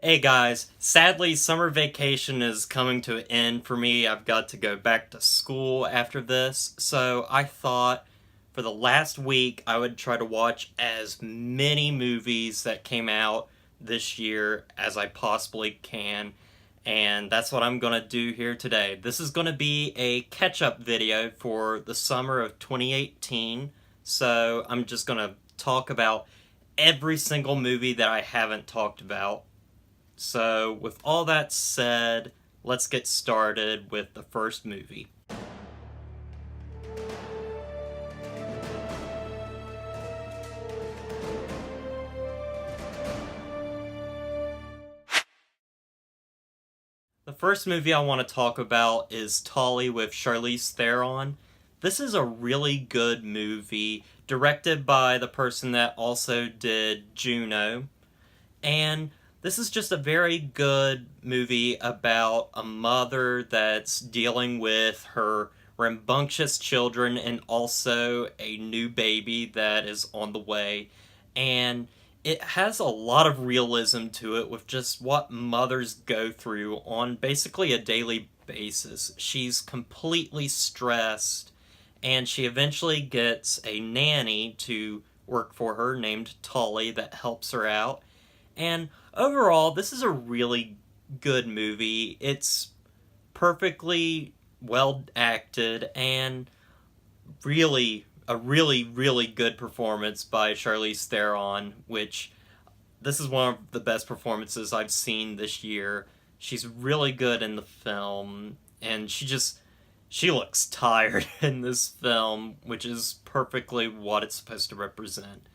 Hey guys, sadly summer vacation is coming to an end for me. I've got to go back to school after this, so I thought for the last week I would try to watch as many movies that came out this year as I possibly can, and that's what I'm gonna do here today. This is gonna be a catch-up video for the summer of 2018, so I'm just gonna talk about every single movie that I haven't talked about. So, with all that said, let's get started with the first movie. The first movie I want to talk about is Tully with Charlize Theron. This is a really good movie, directed by the person that also did Juno. And this is just a very good movie about a mother that's dealing with her rambunctious children and also a new baby that is on the way. And it has a lot of realism to it with just what mothers go through on basically a daily basis. She's completely stressed, and she eventually gets a nanny to work for her named Tully that helps her out. And overall, this is a really good movie. It's perfectly well acted and really good performance by Charlize Theron, which this is one of the best performances I've seen this year. She's really good in the film, and she looks tired in this film, which is perfectly what it's supposed to represent.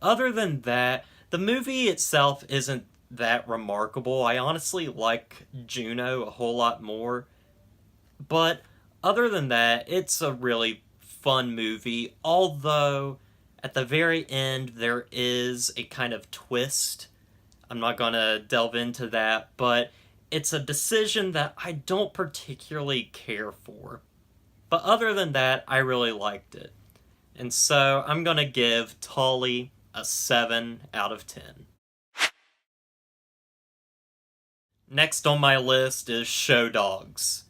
Other than that, the movie itself isn't that remarkable. I honestly like Juno a whole lot more. But other than that, it's a really fun movie, although at the very end there is a kind of twist. I'm not gonna delve into that, but it's a decision that I don't particularly care for. But other than that, I really liked it. And so I'm gonna give Tully a 7 out of 10. Next on my list is Show Dogs.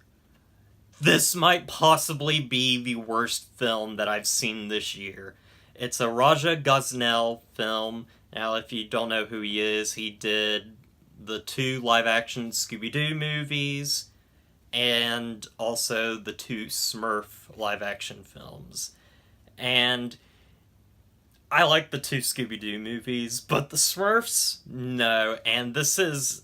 This might possibly be the worst film that I've seen this year. It's a Raja Gosnell film. Now, if you don't know who he is, he did the 2 live-action Scooby-Doo movies and also the 2 Smurf live-action films. And I like the 2 Scooby-Doo movies, but the Smurfs, no. And this is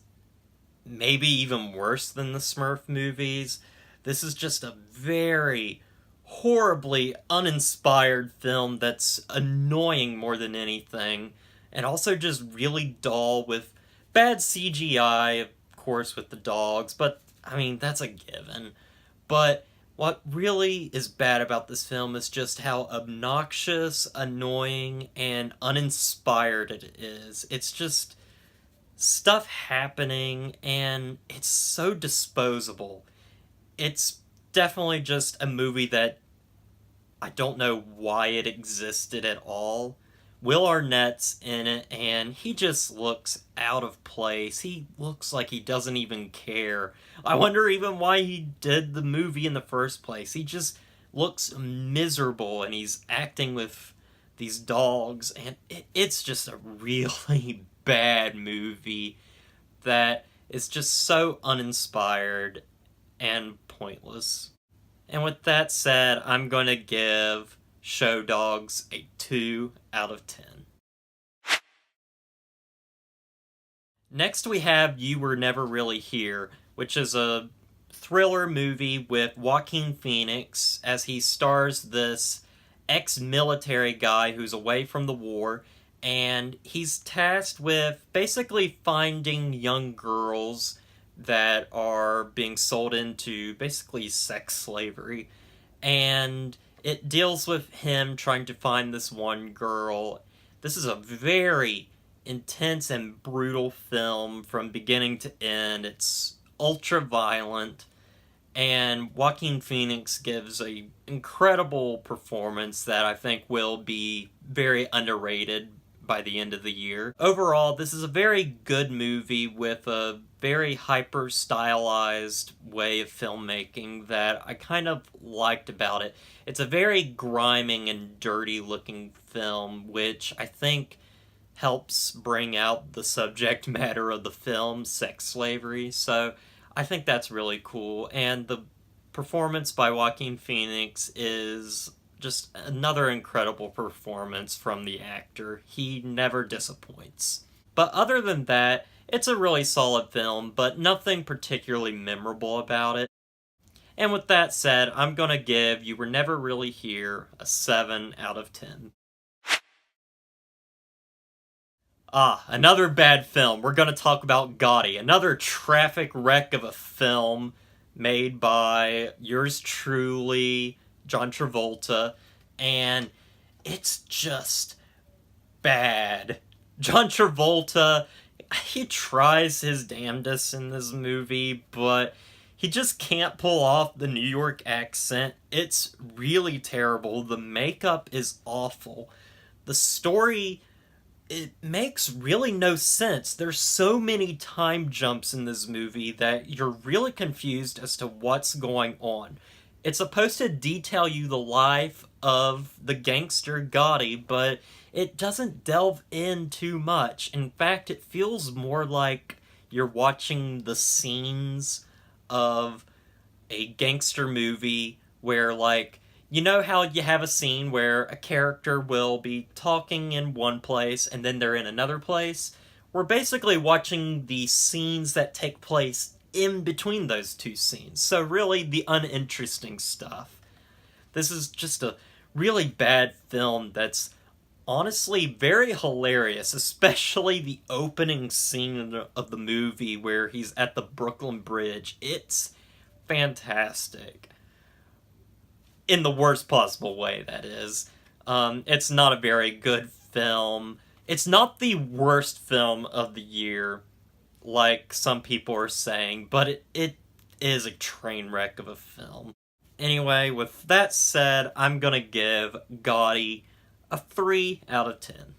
maybe even worse than the Smurf movies. This is just a very horribly uninspired film that's annoying more than anything, and also just really dull with bad CGI, of course, with the dogs, but I mean, that's a given. But what really is bad about this film is just how obnoxious, annoying, and uninspired it is. It's just stuff happening, and it's so disposable. It's definitely just a movie that I don't know why it existed at all. Will Arnett's in it, and he just looks out of place. He looks like he doesn't even care. I wonder even why he did the movie in the first place. He just looks miserable, and he's acting with these dogs, and it's just a really bad movie that is just so uninspired and pointless. And with that said, I'm going to give Show Dogs a 2 out of 10. Next we have You Were Never Really Here, which is a thriller movie with Joaquin Phoenix as he stars this ex-military guy who's away from the war, and he's tasked with basically finding young girls that are being sold into basically sex slavery. And it deals with him trying to find this one girl. This is a very intense and brutal film from beginning to end. It's ultra violent, and Joaquin Phoenix gives a incredible performance that I think will be very underrated by the end of the year. Overall, this is a very good movie with a very hyper-stylized way of filmmaking that I kind of liked about it. It's a very griming and dirty-looking film, which I think helps bring out the subject matter of the film, sex slavery, so I think that's really cool, and the performance by Joaquin Phoenix is just another incredible performance from the actor. He never disappoints. But other than that, it's a really solid film, but nothing particularly memorable about it. And with that said, I'm gonna give You Were Never Really Here a 7 out of 10. Another bad film. We're gonna talk about Gotti, another traffic wreck of a film made by yours truly, John Travolta, and it's just bad. John Travolta, he tries his damnedest in this movie, but he just can't pull off the New York accent. It's really terrible. The makeup is awful. The story, it makes really no sense. There's so many time jumps in this movie that you're really confused as to what's going on. It's supposed to detail you the life of the gangster Gotti, but it doesn't delve in too much. In fact, it feels more like you're watching the scenes of a gangster movie where, like, you know how you have a scene where a character will be talking in one place and then they're in another place? We're basically watching the scenes that take place in between those two scenes. So really, the uninteresting stuff. This is just a really bad film that's honestly very hilarious, especially the opening scene of the movie where he's at the Brooklyn Bridge. It's fantastic. In the worst possible way, that is. It's not a very good film. It's not the worst film of the year, like some people are saying, but it is a train wreck of a film. Anyway, with that said, I'm gonna give Gotti a 3 out of 10.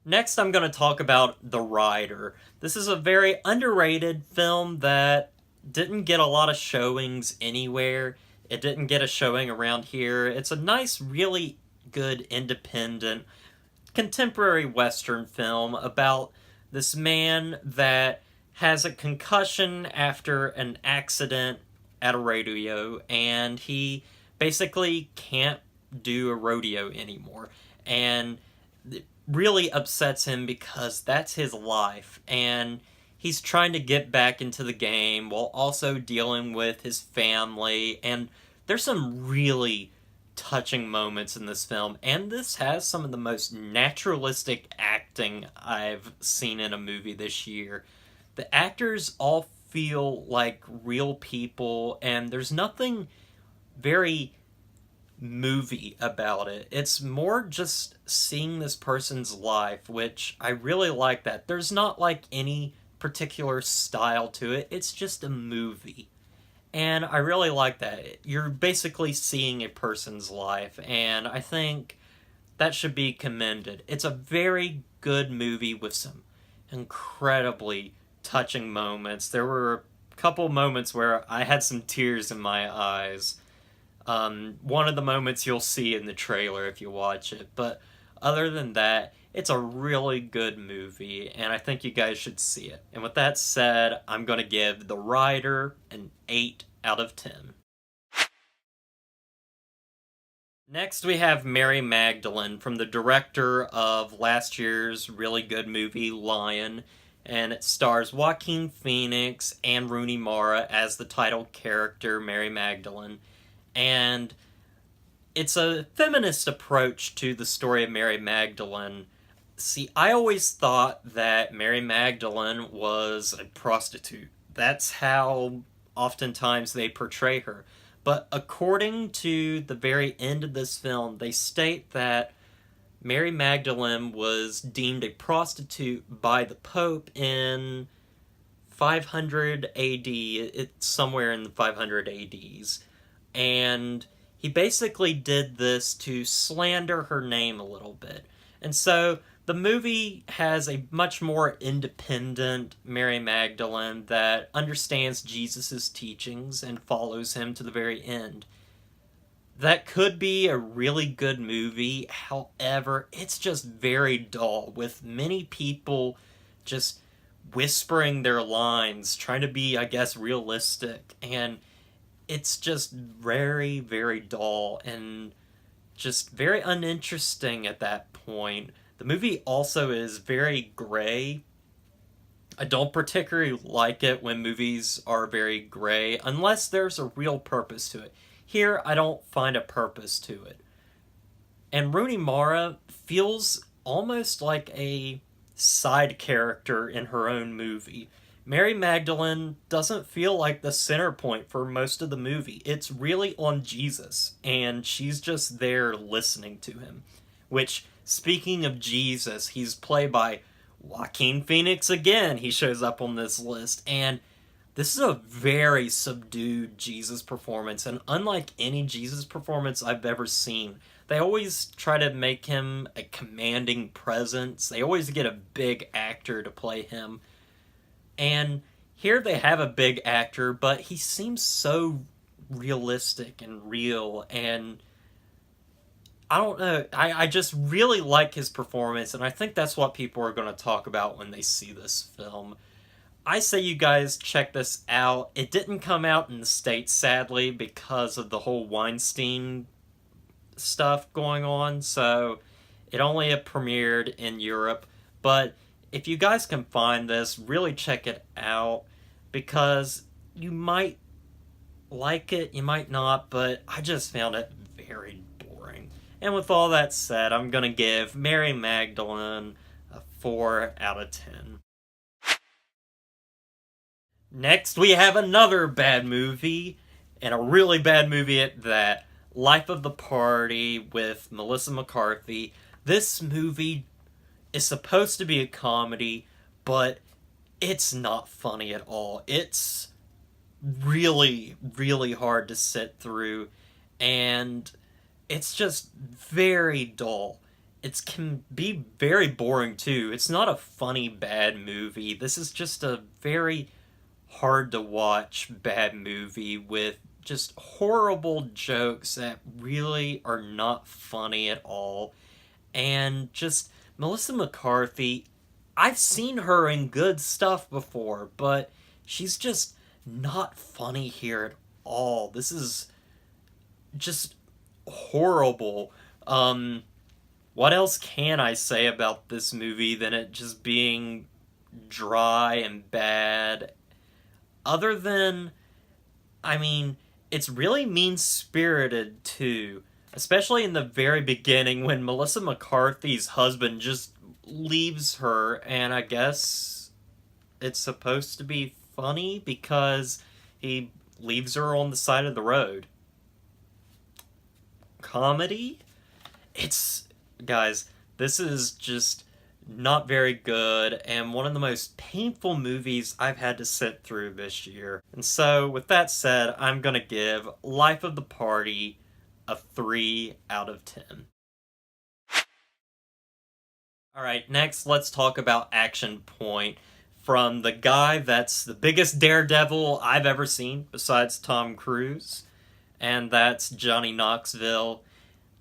Next, I'm gonna talk about The Rider. This is a very underrated film that didn't get a lot of showings anywhere. It didn't get a showing around here. It's a nice, really good, independent, contemporary Western film about this man that has a concussion after an accident at a rodeo, and he basically can't do a rodeo anymore. And it really upsets him because that's his life, and he's trying to get back into the game while also dealing with his family, and there's some really touching moments in this film, and this has some of the most naturalistic acting I've seen in a movie this year. The actors all feel like real people, and there's nothing very movie about it. It's more just seeing this person's life, which I really like that. There's not like any particular style to it. It's just a movie. And I really like that. You're basically seeing a person's life, and I think that should be commended. It's a very good movie with some incredibly touching moments. There were a couple moments where I had some tears in my eyes. One of the moments you'll see in the trailer if you watch it, but other than that, it's a really good movie, and I think you guys should see it. And with that said, I'm going to give The Rider an 8 out of 10. Next, we have Mary Magdalene from the director of last year's really good movie, Lion, and it stars Joaquin Phoenix and Rooney Mara as the title character, Mary Magdalene. And it's a feminist approach to the story of Mary Magdalene. See, I always thought that Mary Magdalene was a prostitute. That's how oftentimes they portray her. But according to the very end of this film, they state that Mary Magdalene was deemed a prostitute by the Pope in 500 AD. It's somewhere in the 500 ADs. And he basically did this to slander her name a little bit. And so the movie has a much more independent Mary Magdalene that understands Jesus' teachings and follows him to the very end. That could be a really good movie, however, it's just very dull, with many people just whispering their lines, trying to be, I guess, realistic, and it's just very, very dull and just very uninteresting at that point. The movie also is very gray. I don't particularly like it when movies are very gray, unless there's a real purpose to it. Here, I don't find a purpose to it. And Rooney Mara feels almost like a side character in her own movie. Mary Magdalene doesn't feel like the center point for most of the movie. It's really on Jesus, and she's just there listening to him. Which, speaking of Jesus, he's played by Joaquin Phoenix again. He shows up on this list, and this is a very subdued Jesus performance, and unlike any Jesus performance I've ever seen, they always try to make him a commanding presence. They always get a big actor to play him. And here they have a big actor, but he seems so realistic and real, and I don't know, I just really like his performance, and I think that's what people are going to talk about when they see this film. I say you guys check this out. It didn't come out in the States, sadly, because of the whole Weinstein stuff going on, so it only premiered in Europe, but if you guys can find this, really check it out, because you might like it, you might not, but I just found it very boring. And with all that said, I'm gonna give Mary Magdalene a 4 out of 10. Next, we have another bad movie, and a really bad movie at that. Life of the Party with Melissa McCarthy. This movie is supposed to be a comedy, but it's not funny at all. It's really, really hard to sit through, and it's just very dull. It can be very boring too. It's not a funny bad movie. This is just a very hard to watch bad movie with just horrible jokes that really are not funny at all. And just Melissa McCarthy, I've seen her in good stuff before, but she's just not funny here at all. This is just horrible. What else can I say about this movie than it just being dry and bad? Other than, I mean, it's really mean-spirited too. Especially in the very beginning when Melissa McCarthy's husband just leaves her, and I guess it's supposed to be funny because he leaves her on the side of the road. Comedy? Guys, this is just not very good, and one of the most painful movies I've had to sit through this year. And so, with that said, I'm gonna give Life of the Party a 3 out of 10. Alright, next let's talk about Action Point from the guy that's the biggest daredevil I've ever seen, besides Tom Cruise, and that's Johnny Knoxville.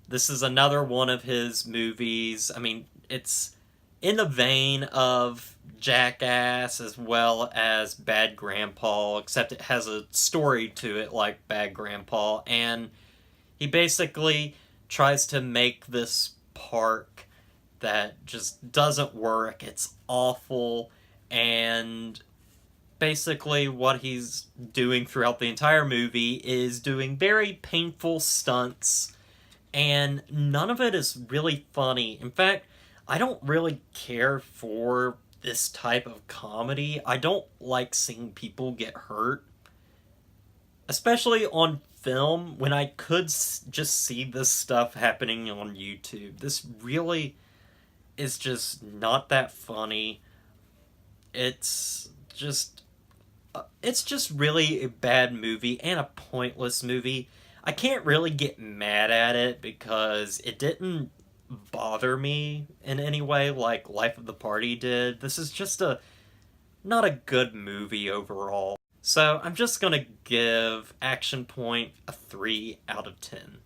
This is another one of his movies. I mean, it's in the vein of Jackass as well as Bad Grandpa, except it has a story to it like Bad Grandpa, and he basically tries to make this park that just doesn't work. It's awful, and basically what he's doing throughout the entire movie is doing very painful stunts, and none of it is really funny. In fact, I don't really care for this type of comedy. I don't like seeing people get hurt, especially on film, when I could just see this stuff happening on YouTube. This really is just not that funny. It's just really a bad movie and a pointless movie. I can't really get mad at it because it didn't bother me in any way like Life of the Party did. This is just a not a good movie overall. So I'm just gonna give Action Point a 3 out of 10.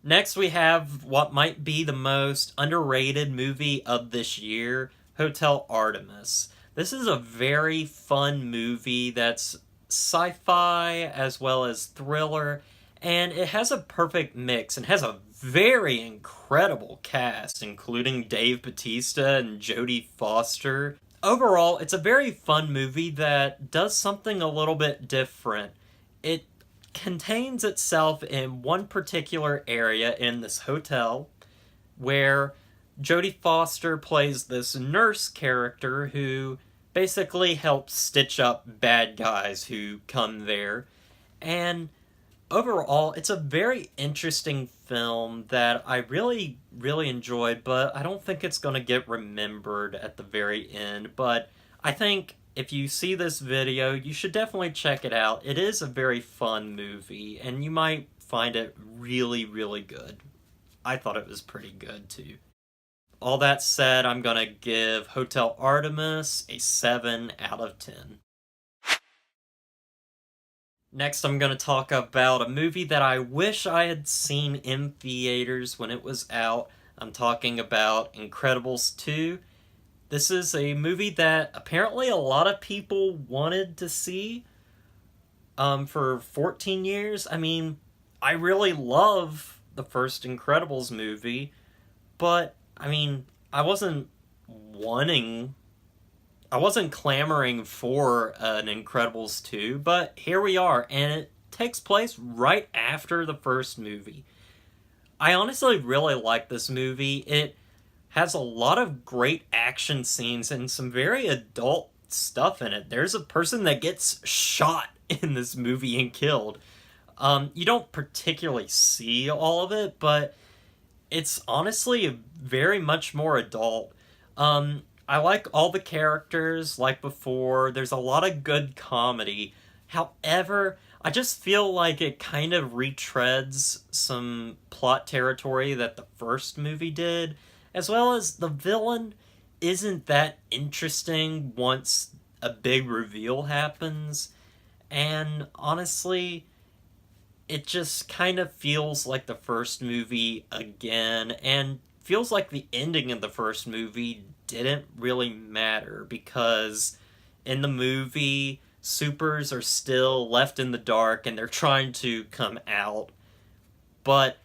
Next, we have what might be the most underrated movie of this year, Hotel Artemis. This is a very fun movie that's sci-fi as well as thriller, and it has a perfect mix and has a very incredible cast, including Dave Bautista and Jodie Foster. Overall, it's a very fun movie that does something a little bit different. It contains itself in one particular area in this hotel where Jodie Foster plays this nurse character who basically helps stitch up bad guys who come there. And overall, it's a very interesting film that I really, really enjoyed, but I don't think it's going to get remembered at the very end. But I think if you see this video, you should definitely check it out. It is a very fun movie, and you might find it really, really good. I thought it was pretty good, too. All that said, I'm going to give Hotel Artemis a 7 out of 10. Next, I'm going to talk about a movie that I wish I had seen in theaters when it was out. I'm talking about Incredibles 2. This is a movie that apparently a lot of people wanted to see for 14 years. I mean, I really love the first Incredibles movie, but, I mean, I wasn't clamoring for an Incredibles 2, but here we are, and it takes place right after the first movie. I honestly really like this movie. It has a lot of great action scenes and some very adult stuff in it. There's a person that gets shot in this movie and killed. You don't particularly see all of it, but it's honestly very much more adult. I like all the characters like before. There's a lot of good comedy. However, I just feel like it kind of retreads some plot territory that the first movie did, as well as the villain isn't that interesting once a big reveal happens. And honestly, it just kind of feels like the first movie again, and feels like the ending of the first movie didn't really matter because in the movie, supers are still left in the dark and they're trying to come out. But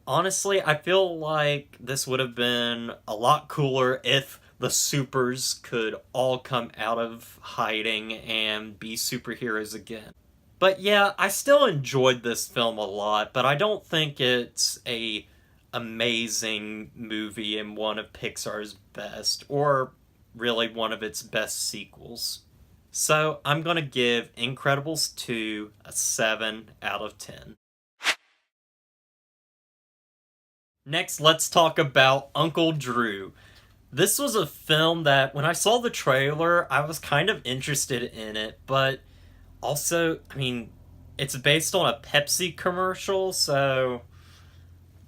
honestly, I feel like this would have been a lot cooler if the supers could all come out of hiding and be superheroes again. But yeah, I still enjoyed this film a lot, but I don't think it's a amazing movie and one of Pixar's best, or really one of its best sequels. So I'm gonna give Incredibles 2 a 7 out of 10. Next, let's talk about Uncle Drew. This was a film that, when I saw the trailer, I was kind of interested in it, but also, I mean, it's based on a Pepsi commercial, so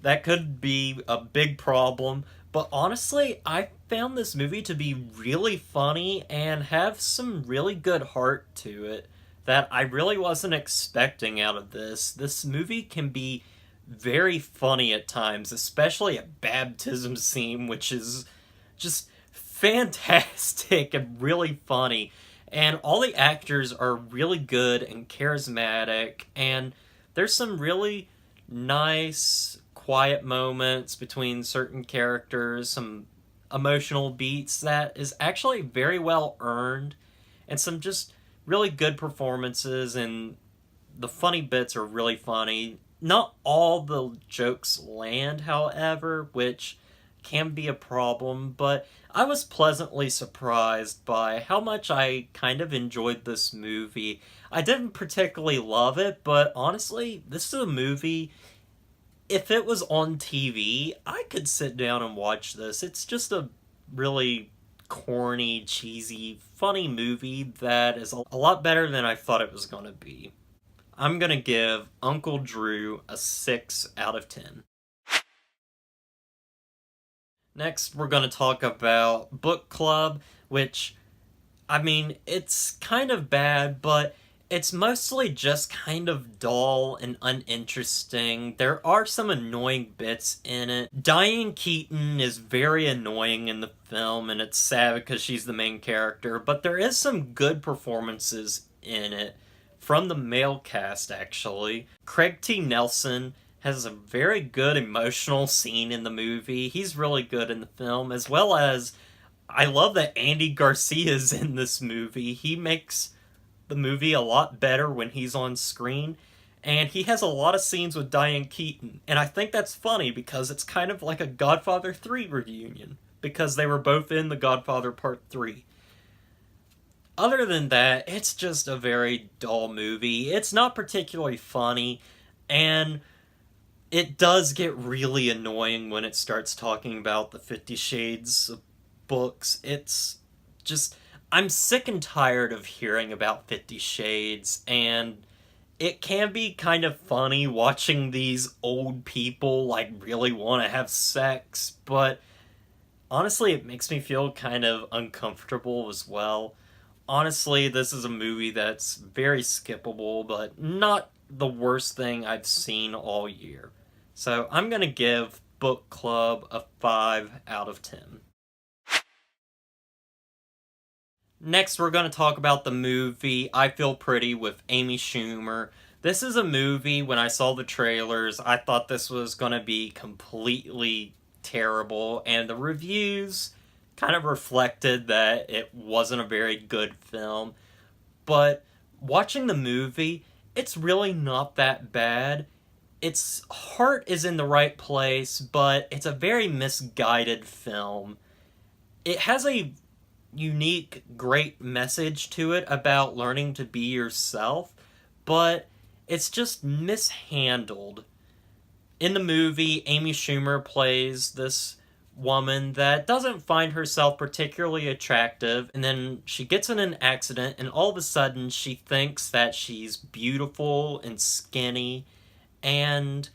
that could be a big problem. But honestly, I found this movie to be really funny and have some really good heart to it that I really wasn't expecting out of this. This movie can be very funny at times, especially a baptism scene, which is just fantastic and really funny. And all the actors are really good and charismatic, and there's some really nice quiet moments between certain characters, some emotional beats that is actually very well earned, and some just really good performances, and the funny bits are really funny. Not all the jokes land, however, which can be a problem, but I was pleasantly surprised by how much I kind of enjoyed this movie. I didn't particularly love it, but honestly, this is a movie, if it was on TV, I could sit down and watch this. It's just a really corny, cheesy, funny movie that is a lot better than I thought it was going to be. I'm gonna give Uncle Drew a 6 out of 10. Next, we're gonna talk about Book Club, which, I mean, it's kind of bad, but it's mostly just kind of dull and uninteresting. There are some annoying bits in it. Diane Keaton is very annoying in the film, and it's sad because she's the main character, but there is some good performances in it from the male cast, actually. Craig T. Nelson has a very good emotional scene in the movie. He's really good in the film, as well as I love that Andy Garcia's in this movie. He makes the movie a lot better when he's on screen, and he has a lot of scenes with Diane Keaton, and I think that's funny because it's kind of like a Godfather 3 reunion, because they were both in The Godfather Part 3. Other than that, it's just a very dull movie. It's not particularly funny, and it does get really annoying when it starts talking about the 50 Shades of books. It's just, I'm sick and tired of hearing about 50 Shades, and it can be kind of funny watching these old people like really want to have sex, but honestly it makes me feel kind of uncomfortable as well. Honestly, this is a movie that's very skippable, but not the worst thing I've seen all year. So I'm gonna give Book Club a 5 out of 10. Next, we're going to talk about the movie I Feel Pretty with Amy Schumer. This is a movie, when I saw the trailers, I thought this was going to be completely terrible, and the reviews kind of reflected that it wasn't a very good film. But watching the movie, it's really not that bad. Its heart is in the right place, but it's a very misguided film. It has a unique, great message to it about learning to be yourself, but it's just mishandled. In the movie, Amy Schumer plays this woman that doesn't find herself particularly attractive, and then she gets in an accident, and all of a sudden she thinks that she's beautiful and skinny, and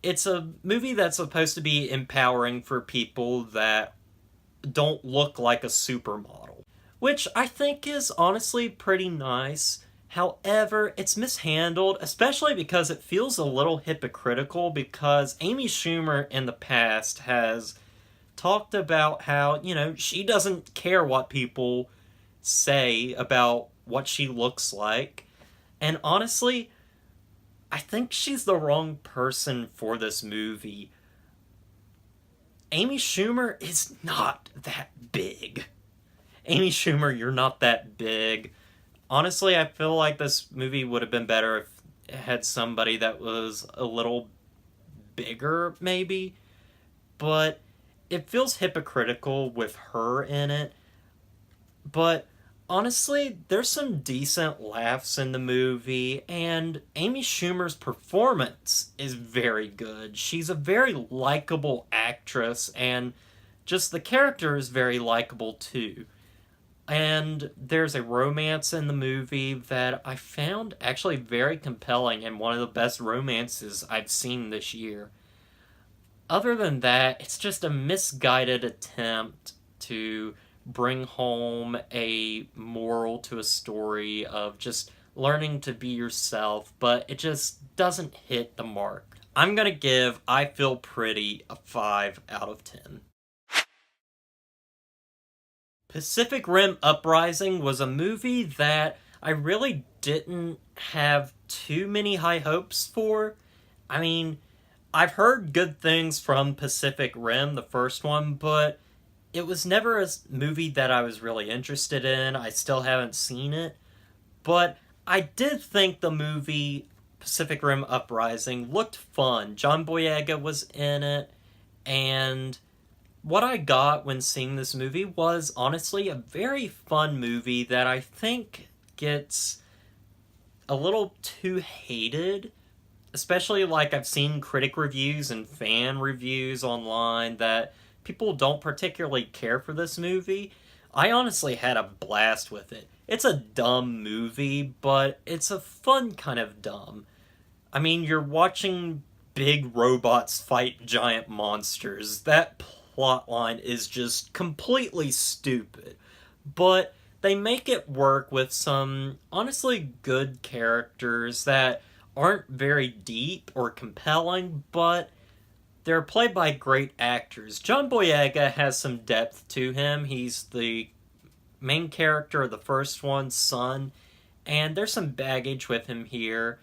it's a movie that's supposed to be empowering for people that don't look like a supermodel, which I think is honestly pretty nice. However, it's mishandled, especially because it feels a little hypocritical, because Amy Schumer in the past has talked about how, she doesn't care what people say about what she looks like. And honestly, I think she's the wrong person for this movie. Amy Schumer is not that big. Amy Schumer, you're not that big. Honestly, I feel like this movie would have been better if it had somebody that was a little bigger, maybe. But it feels hypocritical with her in it. But honestly, there's some decent laughs in the movie, and Amy Schumer's performance is very good. She's a very likable actress, and just the character is very likable too. And there's a romance in the movie that I found actually very compelling, and one of the best romances I've seen this year. Other than that, it's just a misguided attempt to bring home a moral to a story of just learning to be yourself, but it just doesn't hit the mark. I'm gonna give I Feel Pretty a 5 out of 10. Pacific Rim Uprising was a movie that I really didn't have too many high hopes for. I mean, I've heard good things from Pacific Rim, the first one, but it was never a movie that I was really interested in. I still haven't seen it. But I did think the movie Pacific Rim Uprising looked fun. John Boyega was in it, and what I got when seeing this movie was honestly a very fun movie that I think gets a little too hated. Especially, like, I've seen critic reviews and fan reviews online that people don't particularly care for this movie. I honestly had a blast with it. It's a dumb movie, but it's a fun kind of dumb. I mean, you're watching big robots fight giant monsters. That plot line is just completely stupid. But they make it work with some honestly good characters that aren't very deep or compelling, but they're played by great actors. John Boyega has some depth to him. He's the main character of the first one's son, and there's some baggage with him here.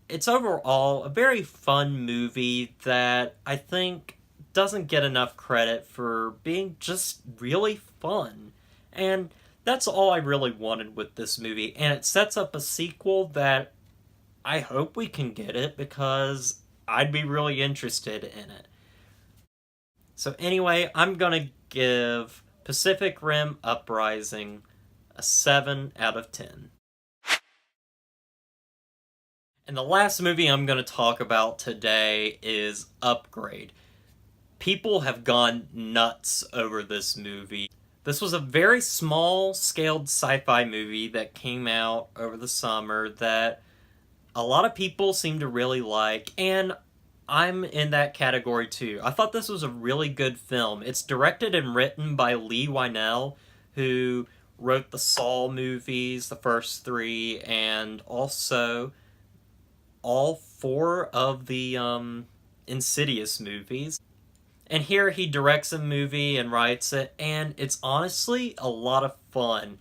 It's overall a very fun movie that I think doesn't get enough credit for being just really fun. And that's all I really wanted with this movie, and it sets up a sequel that I hope we can get it because I'd be really interested in it. So anyway, I'm gonna give Pacific Rim Uprising a 7 out of 10. And the last movie I'm going to talk about today is Upgrade. People have gone nuts over this movie. This was a very small-scaled sci-fi movie that came out over the summer that a lot of people seem to really like, and I'm in that category too. I thought this was a really good film. It's directed and written by Lee Wynell, who wrote the Saw movies, the first three, and also all four of the Insidious movies. And here he directs a movie and writes it, and it's honestly a lot of fun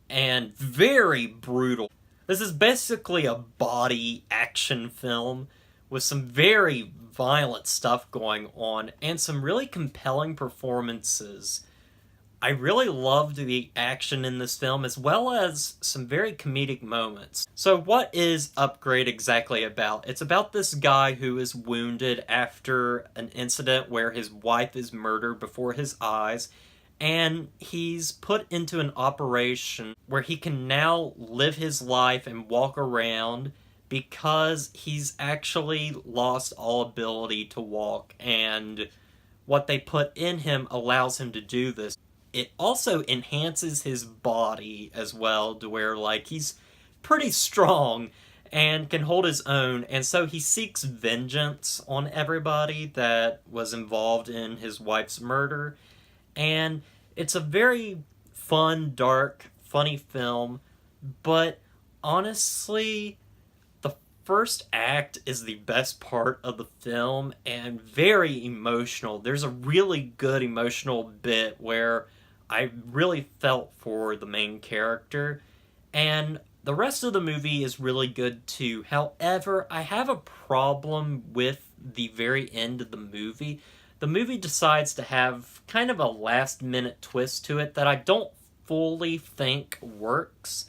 and very brutal. This is basically a body action film with some very violent stuff going on and some really compelling performances. I really loved the action in this film as well as some very comedic moments. So what is Upgrade exactly about? It's about this guy who is wounded after an incident where his wife is murdered before his eyes, and he's put into an operation where he can now live his life and walk around because he's actually lost all ability to walk, and what they put in him allows him to do this. It also enhances his body as well to where, like, he's pretty strong and can hold his own, and so he seeks vengeance on everybody that was involved in his wife's murder. And it's a very fun, dark, funny film, but honestly, the first act is the best part of the film and very emotional. There's a really good emotional bit where I really felt for the main character, and the rest of the movie is really good too. However, I have a problem with the very end of the movie. The movie decides to have kind of a last-minute twist to it that I don't fully think works.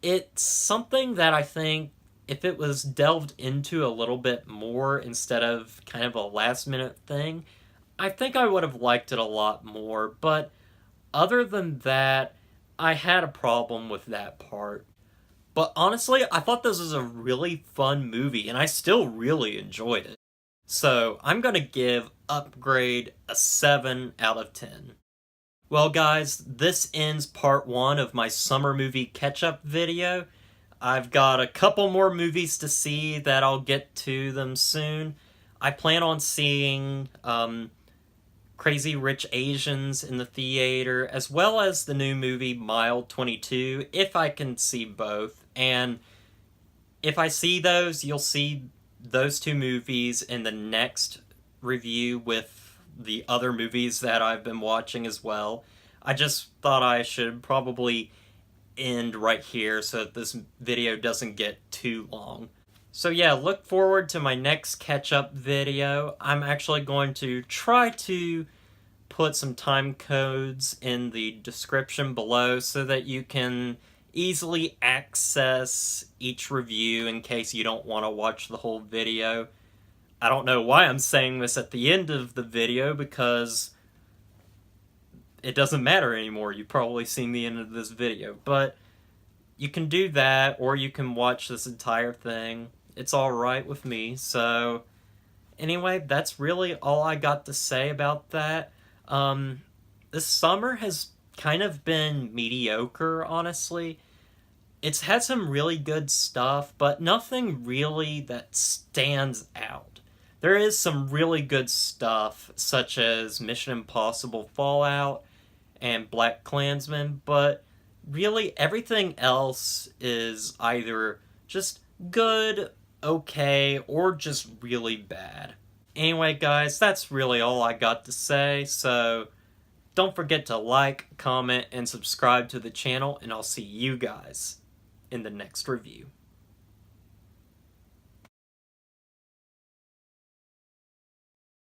It's something that I think if it was delved into a little bit more instead of kind of a last-minute thing, I think I would have liked it a lot more, but other than that, I had a problem with that part. But honestly, I thought this was a really fun movie, and I still really enjoyed it. So, I'm gonna give Upgrade a 7 out of 10. Well guys, this ends part 1 of my summer movie catch-up video. I've got a couple more movies to see that I'll get to them soon. I plan on seeing Crazy Rich Asians in the theater, as well as the new movie Mile 22, if I can see both. And if I see those, you'll see those two movies in the next review with the other movies that I've been watching as well. I just thought I should probably end right here so that this video doesn't get too long. So yeah, look forward to my next catch-up video. I'm actually going to try to put some time codes in the description below so that you can easily access each review in case you don't want to watch the whole video. I don't know why I'm saying this at the end of the video because it doesn't matter anymore. You've probably seen the end of this video, but you can do that or you can watch this entire thing. It's alright with me. So anyway, that's really all I got to say about that. This summer has kind of been mediocre, honestly. It's had some really good stuff, but nothing really that stands out. There is some really good stuff, such as Mission Impossible Fallout and Black Klansman, but really everything else is either just good, okay, or just really bad. Anyway, guys, that's really all I got to say, so don't forget to like, comment, and subscribe to the channel, and I'll see you guys in the next review.